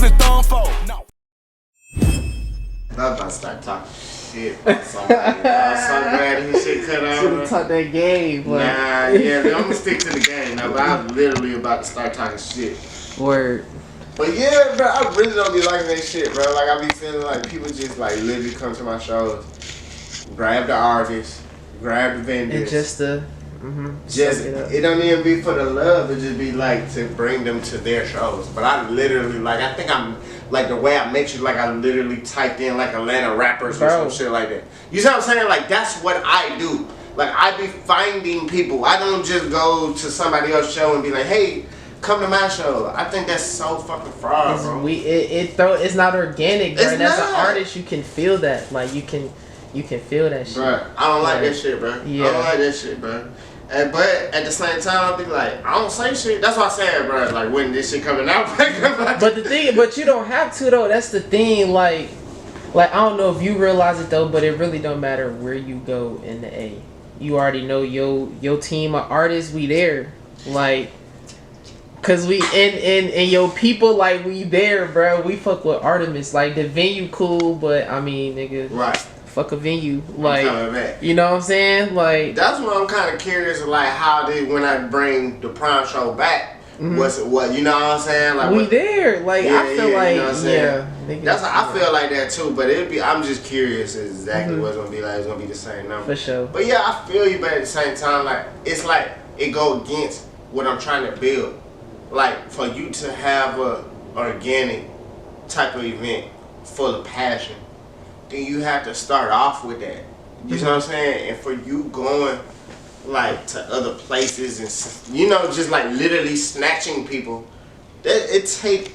give it thumb for. No. I'm about to start talking shit about somebody. I'm so glad his shit cut out. Should've taught that game. Like. Nah, yeah, I'm gonna stick to the game now. But I'm literally about to start talking shit. Word. But yeah, bro, I really don't be liking that shit, bro. Like, I be feeling like people just like literally come to my shows, grab the artists, grab the vendors. And just it don't even be for the love. It just be like to bring them to their shows. But I literally like, I think I'm like the way I make you, like I literally typed in like Atlanta rappers or some shit like that. You see what I'm saying? Like that's what I do. Like I be finding people. I don't just go to somebody else's show and be like, hey, come to my show. I think that's so fucking fraud, bro. It's not organic, bro. It's And as not. an artist, you can feel that. Like you can feel that shit. Bro, I don't like that shit, bro. Yeah. I don't like that shit, bro. But at the same time, I be like, I don't say shit. That's why I said, bro, like when this shit coming out. But you don't have to though. That's the thing. Like I don't know if you realize it though, but it really don't matter where you go in the A. You already know your team of artists. We there, like, cause we and your people, like we there, bro. We fuck with Artormiss. Like the venue cool, but I mean, nigga, right. Fuck a venue, like, you know what I'm saying? Like that's what I'm kind of curious, like how when I bring the Prime show back, what you know what I'm saying? Like we there, like I feel like you know what that's how I feel like that too. But I'm just curious exactly what it's gonna be like. It's gonna be the same number for sure. But yeah, I feel you. But at the same time, like it's like it go against what I'm trying to build. Like for you to have a organic type of event full of passion, then you have to start off with that. You know what I'm saying? And for you going like to other places and you know just like literally snatching people, that it take,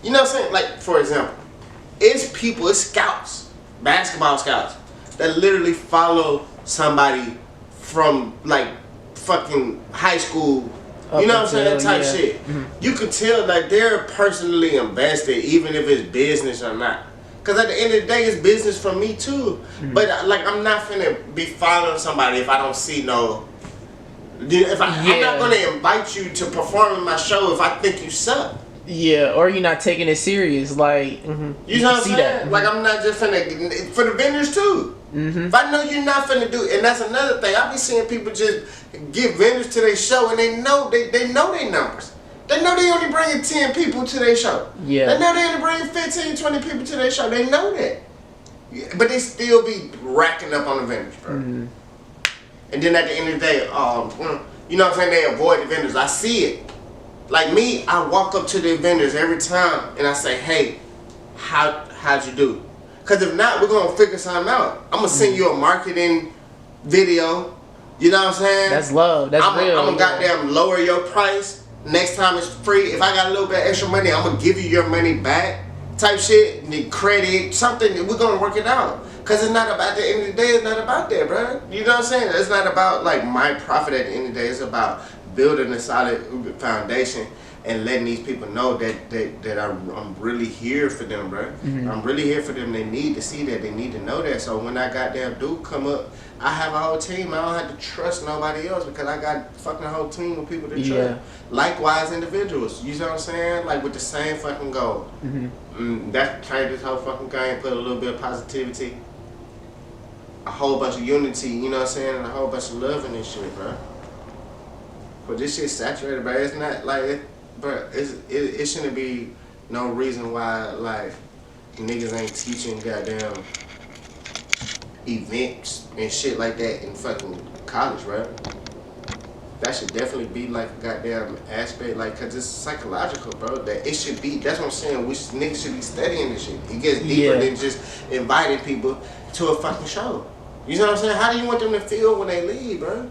you know what I'm saying? Like for example, it's scouts, basketball scouts that literally follow somebody from like fucking high school. You know what I'm saying? Type shit. You can tell like they're personally invested, even if it's business or not. Cause at the end of the day, it's business for me too. But like, I'm not finna be following somebody if I don't see no. I'm not gonna invite you to perform in my show if I think you suck. Yeah, or you're not taking it serious, like. You know what I'm saying? Like I'm not just finna for the vendors too. If I know you're not finna do, and that's another thing. I be seeing people just give vendors to their show, and they know they know their numbers. They know they only bringing 10 people to their show. Yeah. They know they only bringing 15, 20 people to their show. They know that. But they still be racking up on the vendors, bro. And then at the end of the day, you know what I'm saying? They avoid the vendors. I see it. Like me, I walk up to the vendors every time and I say, hey, how'd you do? Because if not, we're going to figure something out. I'm going to send you a marketing video. You know what I'm saying? That's love. That's real. I'm going to goddamn lower your price. Next time it's free. If I got a little bit extra money, I'm gonna give you your money back. Type shit, need credit, something. We're gonna work it out. Cause it's not about the end of the day. It's not about that, bro. You know what I'm saying? It's not about like my profit at the end of the day. It's about building a solid foundation and letting these people know that I'm really here for them, bro. I'm really here for them. They need to see that. They need to know that. So when I goddamn do come up, I have a whole team. I don't have to trust nobody else because I got fucking a whole team of people to trust. Likewise, individuals. You know what I'm saying? Like with the same fucking goal. That changed this whole fucking game. Put a little bit of positivity, a whole bunch of unity. You know what I'm saying? And a whole bunch of love in this shit, bro. But this shit's saturated, bro. It's not like bro. It shouldn't be no reason why like niggas ain't teaching goddamn events and shit like that in fucking college, right? That should definitely be like a goddamn aspect, like, cause it's psychological, bro. That it should be. That's what I'm saying. Niggas should be studying this shit. It gets deeper than just inviting people to a fucking show. You know what I'm saying? How do you want them to feel when they leave, bro?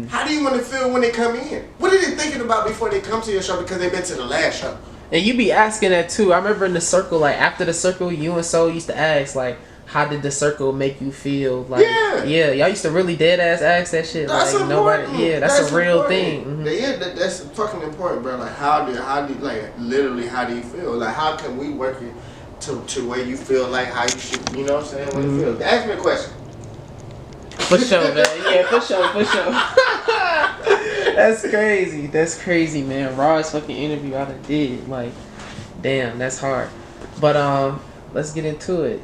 How do you want to feel when they come in? What are they thinking about before they come to your show because they've been to the last show? And you be asking that too. I remember in the circle, like after the circle, you and Soul used to ask, like, how did the circle make you feel? Like, y'all used to really dead ass ask that shit. That's like important. nobody, that's a real thing. Yeah, that's fucking important, bro. Like, how do like literally how do you feel? Like, how can we work it to where you feel like how you should? You know what I'm saying? What you feel? Ask me a question. For sure, man. Yeah, for sure. That's crazy, man. Rawest fucking interview I done did. Like, Damn, that's hard. But let's get into it.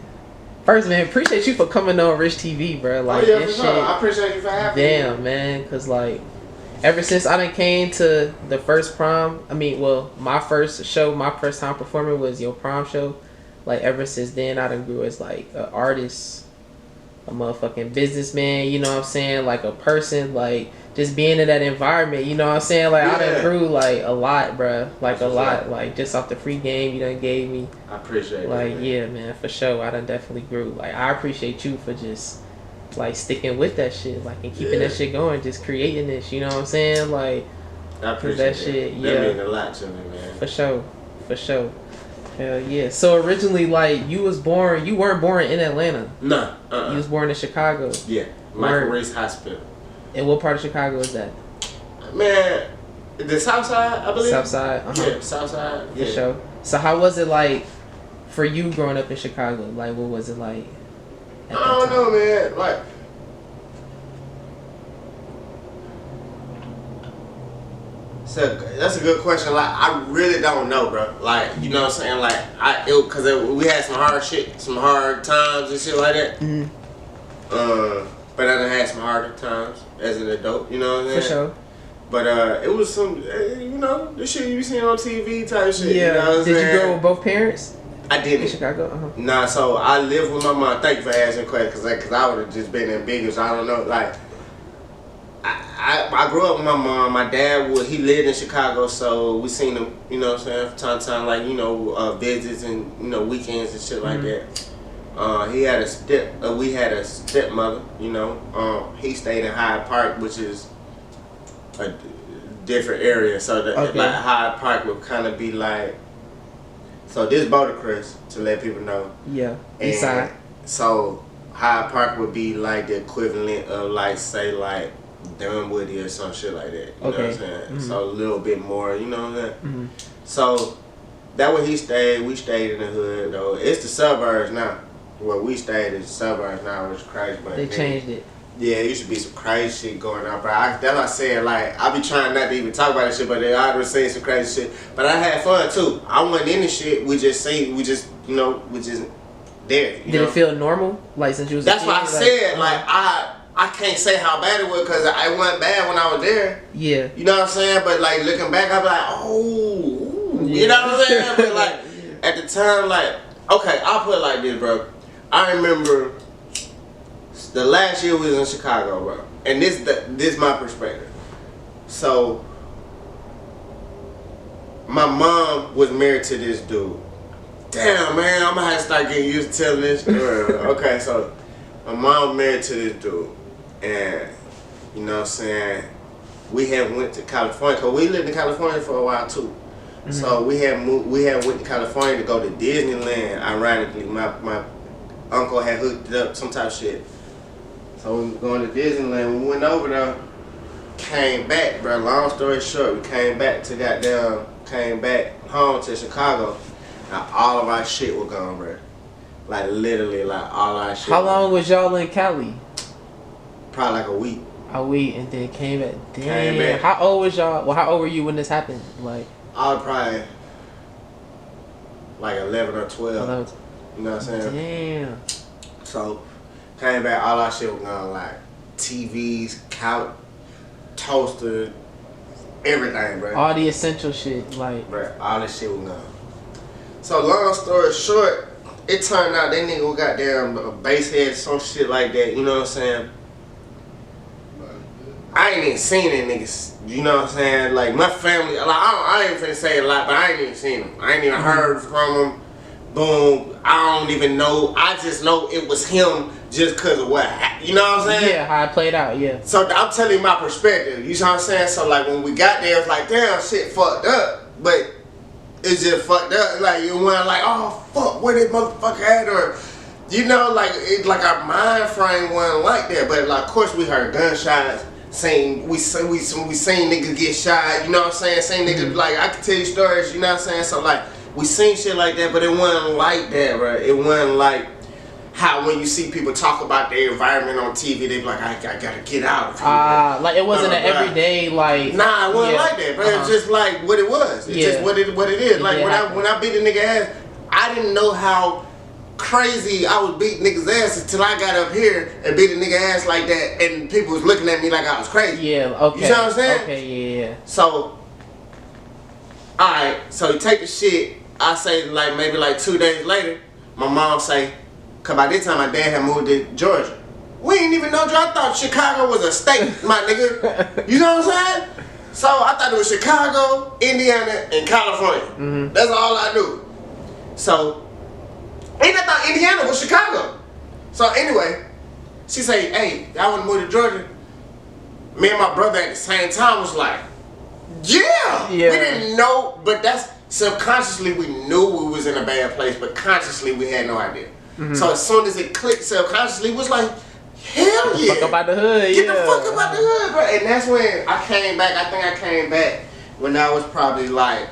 First, man, appreciate you for coming on Rich TV, bro. Like, yeah, this for shit. sure. I appreciate you for having me. Damn, man, cause like, ever since I done came to the first prom, I mean, well, my first show, my first time performing was your prom show. Like, ever since then, I done grew as like an artist, a motherfucking businessman. You know what I'm saying? Like a person, like just being in that environment. You know what I'm saying? Like I done grew like a lot, bro. Like a lot. Like just off the free game you done gave me. I appreciate it. Like yeah, man, for sure. I done definitely grew. Like I appreciate you for just like sticking with that shit, like and keeping that shit going, just creating this. You know what I'm saying? Like I appreciate that shit. Yeah, that mean a lot to me, man. For sure, for sure. Hell yeah. So originally, like you weren't born in Atlanta. Nah. You was born in Chicago. Yeah, Michael Reese Hospital. And what part of Chicago is that? Man, the South Side, I believe. South Side. Yeah, South Side. For sure. So how was it like for you growing up in Chicago? Like what was it like? I don't know, man. Like. So that's a good question. Like I really don't know, bro. Like you know what I'm saying. Like because we had some hard shit, some hard times and shit like that. Mm-hmm. But I done had some harder times as an adult. You know what I'm saying. For sure. But it was some, you know, the shit you seen on TV type shit. Yeah. You know what I'm Did saying? you grow with both parents? I didn't. In Chicago. Nah. So I lived with my mom. Thank you for asking questions, because I would have just been ambiguous. I don't know, like. I grew up with my mom. My dad he lived in Chicago, so we seen him, you know what I'm saying, from time to time, like, you know, visits and, you know, weekends and shit like that. We had a stepmother, you know. He stayed in Hyde Park, which is a different area, so that like Hyde Park would kind of be like, so this Bouldercrest, to let people know. Yeah, east side. So Hyde Park would be like the equivalent of, like, say, like Dunwoody or some shit like that. You know what I'm saying? Mm-hmm. So a little bit more, you know what I'm saying? Mm-hmm. So that where he stayed. We stayed in the hood though. It's the suburbs now. Where we stayed is the suburbs now, which is crazy. But they changed it. Yeah, it used to be some crazy shit going on. But that's what I said. Like I be trying not to even talk about this shit, but I already seen some crazy shit. But I had fun too. I wasn't in the shit. We just there. Did it feel normal? Like since you was that's a kid, what I said. Like I can't say how bad it was because it wasn't bad when I was there. Yeah. You know what I'm saying? But like looking back, I be like, oh, you know what I'm saying? But like at the time, like, okay, I'll put it like this, bro. I remember the last year we was in Chicago, bro. And this my perspective. So my mom was married to this dude. Damn, man, I'm gonna have to start getting used to telling this story. Okay, so my mom married to this dude. And, you know what I'm saying, we had went to California, because we lived in California for a while too. Mm-hmm. So we had went to California to go to Disneyland, ironically. My uncle had hooked it up, some type of shit. So we were going to Disneyland, we went over there, came back, bro, long story short, we came back home to Chicago, and all of our shit was gone, bro. Like literally, like all our shit. How long was y'all in Cali? Probably like a week. A week, and then came back. Damn. Came back. How old was y'all? Well, how old were you when this happened? Like I was probably like 11 or 12. 11. You know what I'm saying? Damn. So came back, all our shit was gone, like TVs, couch, toaster, everything, bro. All the essential shit, like. Bro, all this shit was gone. So long story short, it turned out that nigga was goddamn a bass head, some shit like that, you know what I'm saying? I ain't even seen them niggas, you know what I'm saying? Like my family, like I ain't finna say a lot, but I ain't even seen them. I ain't even heard from them. Boom, I don't even know. I just know it was him just cause of what happened, you know what I'm saying? Yeah, how it played out, yeah. So I'm telling you my perspective, you know what I'm saying? So like when we got there, it's like, damn, shit fucked up, but it's just fucked up. Like you went like, oh fuck, where this motherfucker at? Or you know, like our mind frame wasn't like that. But like, of course, we heard gunshots. We seen niggas get shot. You know what I'm saying? Seen niggas like I can tell you stories. You know what I'm saying? So like we seen shit like that, but it wasn't like that, bro. It wasn't like how when you see people talk about their environment on TV, they be like, I gotta get out. Like it wasn't an everyday like. Nah, it wasn't like that, but it's just like what it was. It's just what it is. Like when I beat a nigga ass, I didn't know how crazy I was beating niggas' ass until I got up here and beat a nigga ass like that, and people was looking at me like I was crazy. Yeah, okay. You know what I'm saying? Okay, yeah. So, alright, so you take the shit, I say like maybe like 2 days later, my mom say, cause by this time my dad had moved to Georgia. We ain't even know Georgia. I thought Chicago was a state, my nigga. You know what I'm saying? So I thought it was Chicago, Indiana, and California. Mm-hmm. That's all I knew. So, and I thought Indiana was Chicago. So anyway, she say, hey, I want to move to Georgia. Me and my brother at the same time was like, yeah. We didn't know, but that's subconsciously we knew we was in a bad place, but consciously we had no idea. Mm-hmm. So as soon as it clicked, subconsciously was like, hell yeah. Fuck up out the hood, Get the fuck up out the hood, bro. And that's when I came back. I think I came back when I was probably like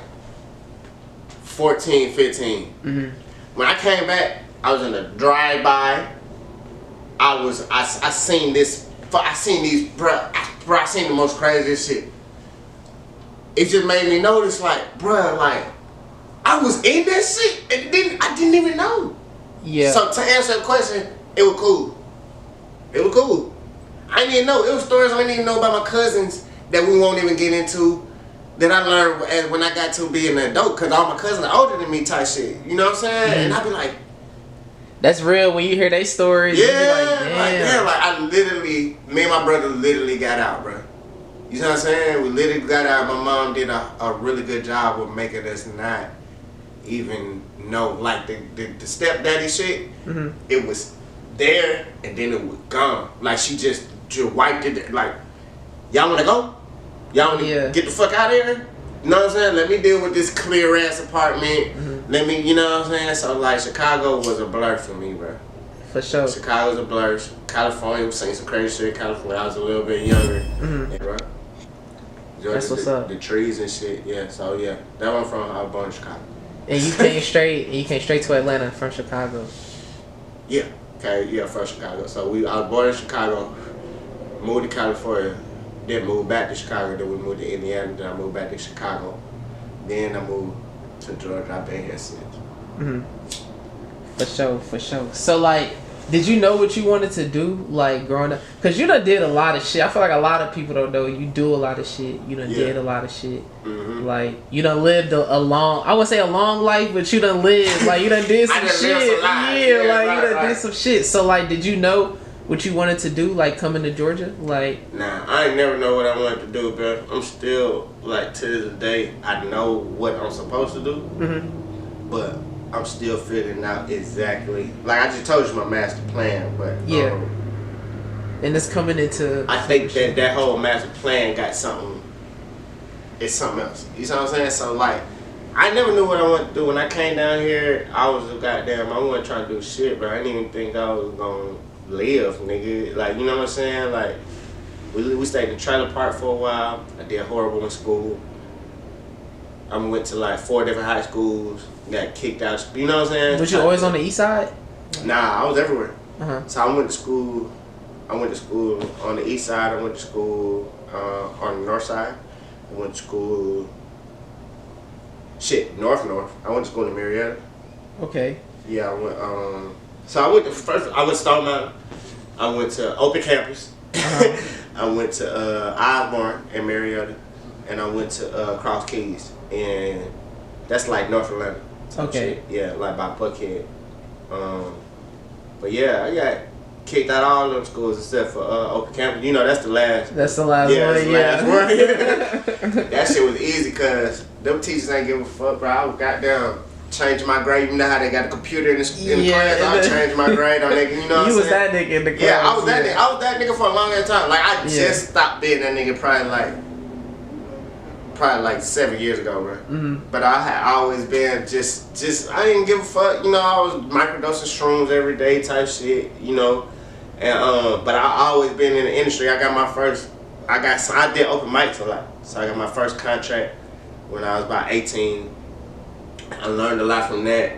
14, 15. Mm-hmm. When I came back, I was in a drive-by. I seen these, I seen the most craziest shit. It just made me notice, like, bruh, like, I was in that shit and I didn't even know. Yeah. So to answer the question, it was cool. It was cool. I didn't even know. It was stories I didn't even know about my cousins that we won't even get into, that I learned when I got to be an adult, because all my cousins are older than me type shit. You know what I'm saying? Mm-hmm. And I be like, that's real when you hear their stories. Yeah, you be like, damn. Like I literally, me and my brother literally got out, bro. You know what I'm saying? We literally got out. My mom did a really good job with making us not even know. Like the stepdaddy shit, mm-hmm. It was there and then it was gone. Like she just wiped it. Like, y'all wanna go? Y'all wanna get the fuck out of here? You know what I'm saying? Let me deal with this clear ass apartment. Mm-hmm. Let me, you know what I'm saying? So like Chicago was a blur for me, bro. For sure. Chicago was a blur. California was saying some crazy shit. California, I was a little bit younger. Mm-hmm. Yeah, bro. Georgia, that's what's up. The trees and shit. Yeah. So yeah, that one from I was born in Chicago. And you came straight to Atlanta from Chicago. Yeah. Okay. Yeah, from Chicago. So I was born in Chicago, moved to California, then moved back to Chicago. Then we moved to Indiana. Then I moved back to Chicago. Then I moved to Georgia. I've been here since. Mm-hmm. For sure. So like, did you know what you wanted to do like growing up? Cause you done did a lot of shit. I feel like a lot of people don't know you do a lot of shit. You done did a lot of shit. Mm-hmm. Like you done lived a long, I wouldn't say a long life, but you done lived. Like you done did some shit. You done did some shit. So like, did you know what you wanted to do like coming to Georgia? Like, nah, I ain't never know what I wanted to do, bro. I'm still like to this day I know what I'm supposed to do, mm-hmm. but I'm still figuring out exactly. Like I just told you my master plan, but and it's coming into. I think that whole master plan got something. It's something else. You know what I'm saying? So like, I never knew what I wanted to do when I came down here. I was goddamn. I wasn't trying to do shit, bro. I didn't even think I was gonna live, nigga. Like you know what I'm saying? Like we stayed in the trailer park for a while. I did horrible in school. I went to like 4 different high schools. Got kicked out. You know what I'm saying? Was you always on the east side? Nah, I was everywhere. Uh-huh. So I went to school on the east side. I went to school on the north side. I went to school. North. I went to school in Marietta. Okay. Yeah, I went. So I went to Stone Mountain. I went to Open Campus. Uh-huh. I went to Osborne in Marietta, and I went to Cross Keys, and that's like North Atlanta. Okay. Shit. Yeah, like by Buckhead. But yeah, I got kicked out of all them schools except for Open Campus. You know, that's the last. That's the last one. Last one. That shit was easy because them teachers ain't give a fuck, bro. I was goddamn changing my grade. You know how they got a computer in the class? I was changing my grade on that. You know what I'm saying? You was that nigga in the class. Yeah, I was that nigga. I was that nigga for a long time. Like I just stopped being that nigga probably like 7 years ago, bro. Mm-hmm. But I had always been just I didn't give a fuck, you know. I was microdosing shrooms every day type shit, you know. And but I always been in the industry. I did open mics a lot, so I got my first contract when I was about 18. I learned a lot from that.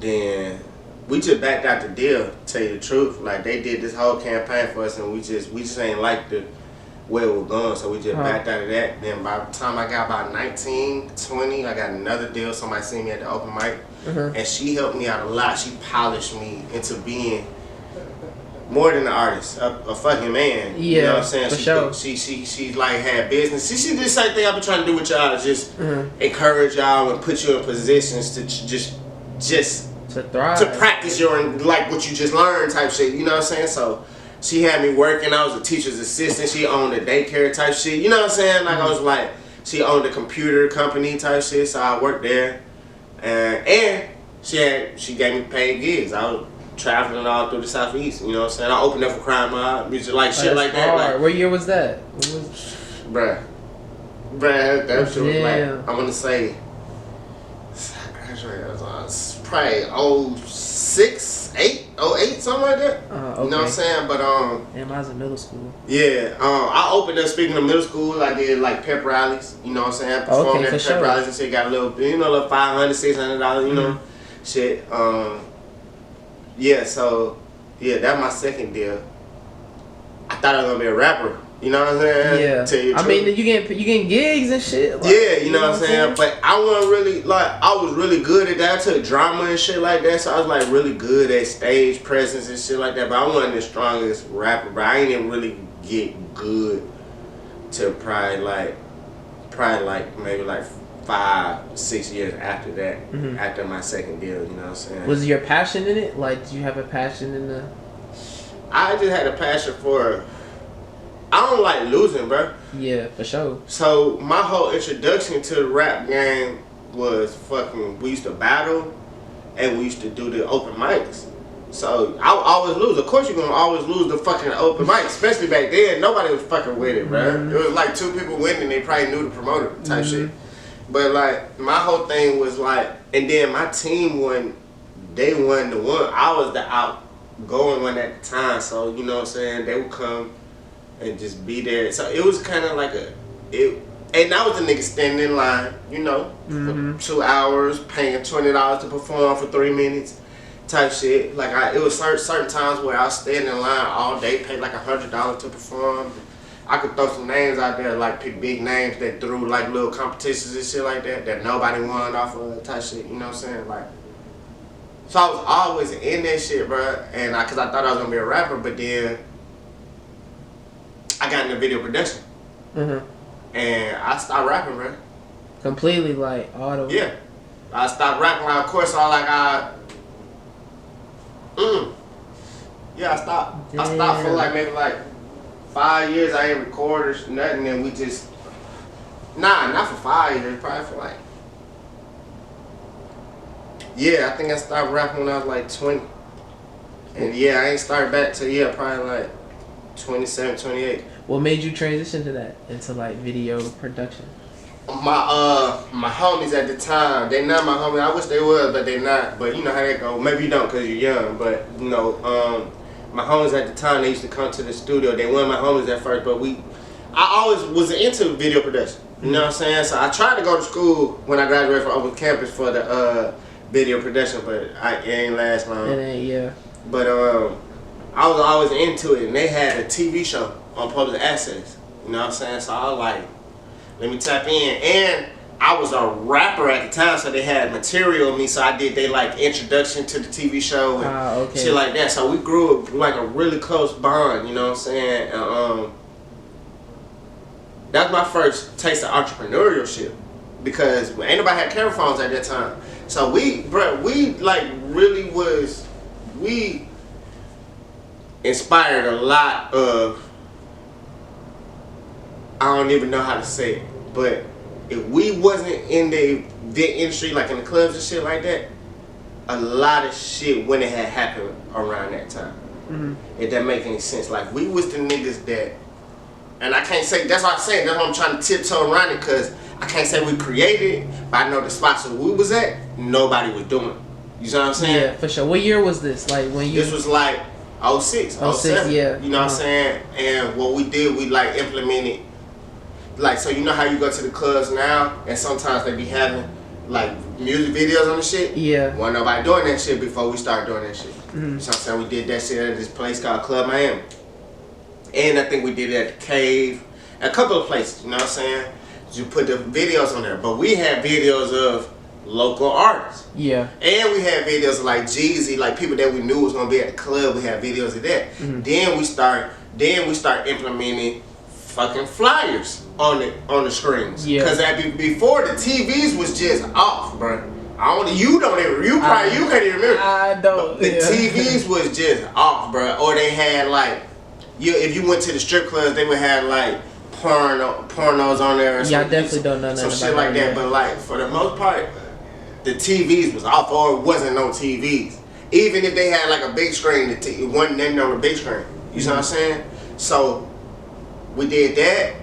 Then we just backed out the deal. To tell you the truth, like they did this whole campaign for us, and we just ain't like the where it was going, so we just backed out of that. Then by the time I got about 19, 20, I got another deal. Somebody seen me at the open mic, and she helped me out a lot. She polished me into being more than an artist, a fucking man. Yeah, you know what I'm saying? For sure. She like had business. She did the same thing I've been trying to do with y'all. Just encourage y'all and put you in positions to just to thrive, to practice your like what you just learned type shit. You know what I'm saying? So she had me working. I was a teacher's assistant. She owned a daycare type shit. You know what I'm saying? Like I was like, she owned a computer company type shit. So I worked there, and she gave me paid gigs. I was traveling all through the Southeast. You know what I'm saying? I opened up for Crime Mob, music like shit like that. Like, what year was that? Bruh, that shit was like, I'm gonna say, I graduated, I was probably 06, 08, something like that. Okay. You know what I'm saying? But damn, I was in middle school. Yeah, I opened up speaking of middle school. I did like pep rallies. You know what I'm saying? Performed at pep rallies and shit. Got a little, little $500, $600. You know, shit. Yeah. So yeah, that's my second deal. I thought I was gonna be a rapper. You know what I'm saying? Yeah. Tell you I mean, you getting gigs and shit. Like, yeah, you know what I'm saying? But I wasn't really, I was really good at that. I took drama and shit like that. So I was like really good at stage presence and shit like that. But I wasn't the strongest rapper. But I ain't even really get good till probably like maybe like 5-6 years after that. After my second deal, you know what I'm saying? Was your passion in it? Like, did you have a passion in the... I just had a passion for... I don't like losing, bro. Yeah, for sure. So my whole introduction to the rap game was we used to battle and we used to do the open mics. So I would always lose. Of course you're gonna always lose the fucking open mic, especially back then. Nobody was fucking with it, bro. It was like 2 people winning, they probably knew the promoter type shit. But like my whole thing was like, and then my team they won the one. I was the outgoing one at the time, so you know what I'm saying, they would come and just be there. So it was kind of like and I was the nigga standing in line, you know, for 2 hours, paying $20 to perform for 3 minutes, type shit. Like it was certain times where I was standing in line all day, paid like $100 to perform. I could throw some names out there, like pick big names that threw like little competitions and shit like that nobody won off of, type shit. You know what I'm saying? Like, so I was always in that shit, bro. And cause I thought I was gonna be a rapper, but then I got into video production, and I stopped rapping, bro. Completely, like auto. Yeah, I stopped rapping. Like, of course, yeah, I stopped. I stopped for like maybe like 5 years. I ain't recorded nothing, and we just not for 5 years. Probably for like I think I stopped rapping when I was like 20, and I ain't started back till probably like 27, 28. What made you transition to that, into like video production? My homies at the time, they not my homies. I wish they was, but they not. But you know how that go. Maybe you don't because you're young. But you know, my homies at the time, they used to come to the studio. They weren't my homies at first, but I always was into video production. You know what I'm saying? So I tried to go to school when I graduated from open campus for the video production, but it ain't last long. It ain't, But I was always into it, and they had a TV show on public access. You know what I'm saying? So I was like, let me tap in. And I was a rapper at the time, so they had material of me, so I did they like introduction to the TV show and shit like that. So we grew like a really close bond, you know what I'm saying? That was my first taste of entrepreneurship, because ain't nobody had camera phones at that time. So we inspired a lot of, I don't even know how to say it, but if we wasn't in the industry, like in the clubs and shit like that, a lot of shit wouldn't have happened around that time. If that make any sense. Like, we was the niggas that, and I can't say, that's what I'm saying, that's why I'm trying to tiptoe around it, because I can't say we created it, but I know the spots that we was at, nobody was doing it. You know what I'm saying? Yeah, for sure. What year was this? Like when you... This was like 06, 07. Yeah. You know what I'm saying? And what we did, we like implemented, like, so you know how you go to the clubs now, and sometimes they be having like music videos on the shit. Yeah. Wasn't nobody doing that shit before we started doing that shit. Mm-hmm. So I'm saying we did that shit at this place called Club Miami. And I think we did it at the Cave. A couple of places, you know what I'm saying? You put the videos on there. But we had videos of local artists. Yeah. And we had videos of like Jeezy, like people that we knew was gonna be at the club. We had videos of that. Mm-hmm. Then we start implementing fucking flyers on the screens. Yeah. Cause before the TVs was just off, bro. You can't even remember. I don't. The TVs was just off, bro. Or they had like, if you went to the strip clubs, they would have like pornos on there. Or yeah, I definitely don't know nothing some shit like that. But like for the most part, the TVs was off, or it wasn't no TVs. Even if they had like a big screen, it wasn't on the big screen. You see what I'm saying? So we did that.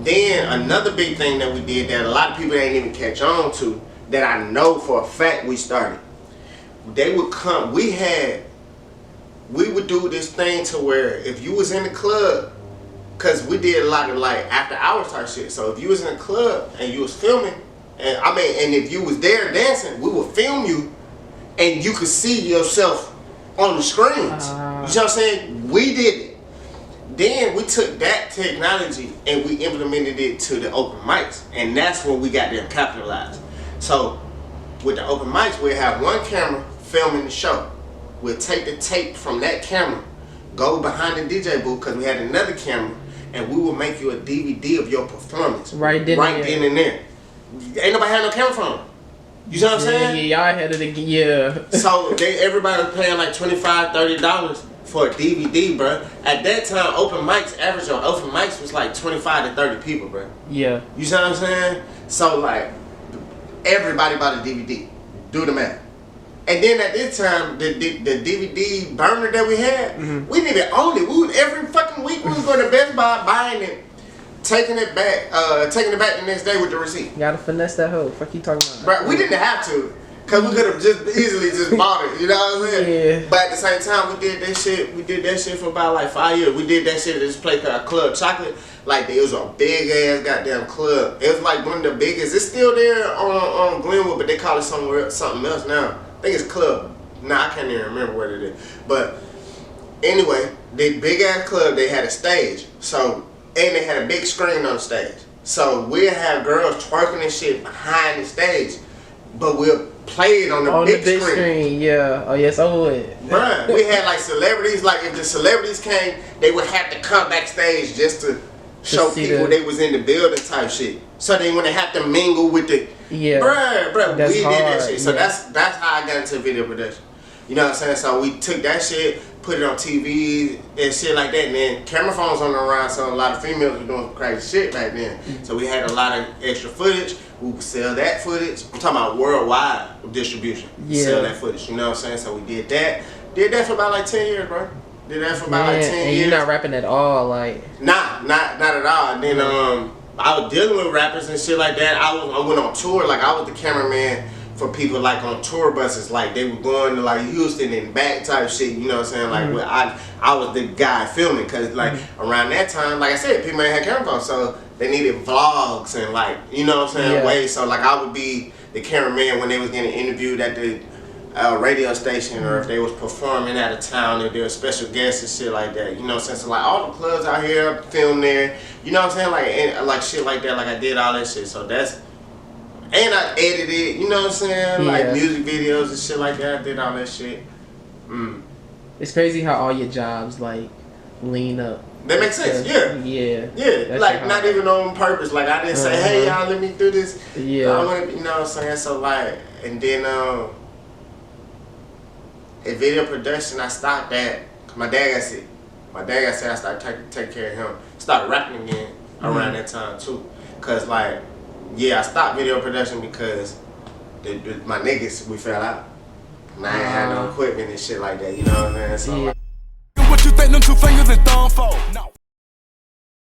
Then another big thing that we did that a lot of people ain't even catch on to, that I know for a fact we started. They would come. We would do this thing to where if you was in the club, cause we did a lot of like after hours type shit. So if you was in the club and you was filming, and if you was there dancing, we would film you, and you could see yourself on the screens. You know what I'm saying? We did it. Then we took that technology and we implemented it to the open mics, and that's when we got them capitalized. So with the open mics, we'll have one camera filming the show. We'll take the tape from that camera, go behind the DJ booth, because we had another camera, and we will make you a DVD of your performance. Right then and there. Ain't nobody had no camera phone. You know what I'm saying? Yeah, y'all had it again. Yeah. So everybody was paying like $25, $30 for a DVD, bro. At that time, average on open mics was like 25 to 30 people, bro. Yeah. You see what I'm saying? So like, everybody bought a DVD. Do the math. And then at this time, the DVD burner that we had, we didn't even own it. Every fucking week we was going to Best Buy, buying it, taking it back the next day with the receipt. You gotta finesse that hoe. Fuck you talking about? Bro, we didn't have to, cause we could have just easily just bought it. You know what I'm saying? Yeah. But at the same time, we did that shit. We did that shit for about like 5 years. We did that shit at this place called Club Chocolate. Like it was a big ass goddamn club. It was like one of the biggest. It's still there on Glenwood, but they call it something else now. I think it's Club. Nah, I can't even remember what it is. But anyway, the big ass club, they had a stage. So, and they had a big screen on the stage. So we'll have girls twerking and shit behind the stage, but we'll play it on the big screen. Yeah. Oh yes, I would. Bruh, we had like celebrities. Like if the celebrities came, they would have to come backstage just to show people they was in the building type shit. So they wouldn't have to mingle with the bruh, we did that shit. So that's how I got into video production. You know what I'm saying? So we took that shit, put it on TV and shit like that, and then camera phones on the around, so a lot of females were doing crazy shit back then. So we had a lot of extra footage. We would sell that footage. I'm talking about worldwide distribution. Yeah. Sell that footage, you know what I'm saying? So we did that. Did that for about like 10 years, bro. Did that for about like 10 years. And you're not rapping at all, like? Nah, not at all. And then I was dealing with rappers and shit like that. I went on tour, like I was the cameraman for people like on tour buses, like they were going to like Houston and back type shit, you know what I'm saying? Like where I was the guy filming, cause like around that time, like I said, people ain't had camera phones, so they needed vlogs and like, you know what I'm saying, ways. So like I would be the cameraman when they was getting interviewed at the radio station, or if they was performing out of town, if there was special guests and shit like that, you know what I'm saying? So like all the clubs out here, film there, you know what I'm saying? Like and, like shit like that, like I did all that shit. So that's, and I edited, you know what I'm saying? Like music videos and shit like that. I did all that shit. It's crazy how all your jobs like lean up. That makes sense, yeah. That's like not even on purpose. Like I didn't say, hey y'all, let me do this. Yeah. I wanna, you know what I'm saying? So like, and then in video production, I stopped that. Cause my dad got sick. I started taking care of him. Started rapping again around that time too. Cause like, I stopped video production because my niggas, we fell out. And I ain't had no equipment and shit like that, you know what I'm saying? So like, what you think them two fingers and thumb for? No.